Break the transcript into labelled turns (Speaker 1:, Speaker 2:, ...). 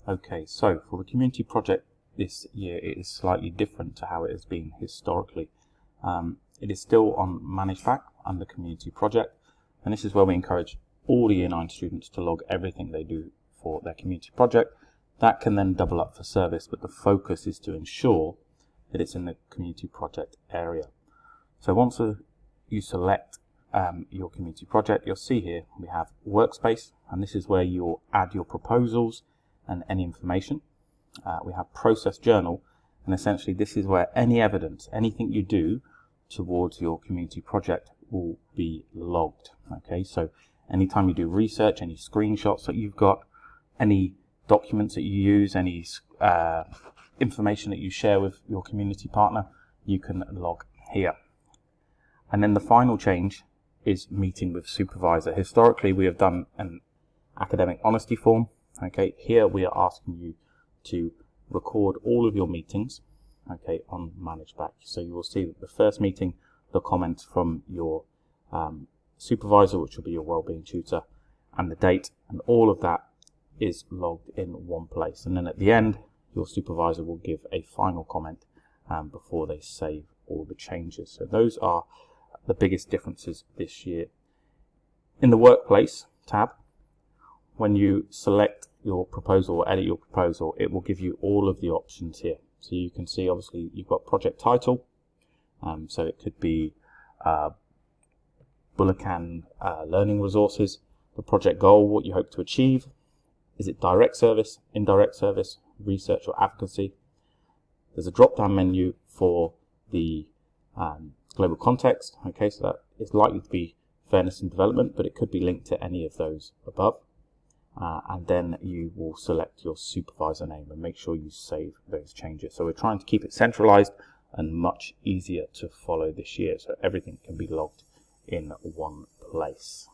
Speaker 1: Okay, so for the community project this year, it is slightly different to how it has been historically. It is still on ManageBack under community project, and this is where we encourage all the Year 9 students to log everything they do for their community project. That can then double up for service, but the focus is to ensure that it's in the community project area. So once you select your community project, you'll see here we have Workspace, and this is where you'll add your proposals and any information. We have Process Journal, and essentially this is where any evidence, anything you do towards your community project will be logged. Okay, so anytime you do research, any screenshots that you've got, any documents that you use, any information that you share with your community partner, you can log here. And then the final change is meeting with supervisor. Historically, we have done an academic honesty form. Okay, here we are asking you to record all of your meetings, okay, on ManageBack. So you will see that the first meeting, the comments from your supervisor, which will be your wellbeing tutor, and the date, and all of that is logged in one place. And then at the end, your supervisor will give a final comment before they save all the changes. So those are the biggest differences this year. In the Workplace tab, when you select your proposal or edit your proposal, it will give you all of the options here. So you can see, obviously, you've got project title, so it could be Bulacan learning resources, the project goal, what you hope to achieve, is it direct service, indirect service, research or advocacy. There's a drop-down menu for the global context, okay, so that is likely to be fairness and development, but it could be linked to any of those above. And then you will select your supervisor name and make sure you save those changes. So we're trying to keep it centralized and much easier to follow this year, so everything can be logged in one place.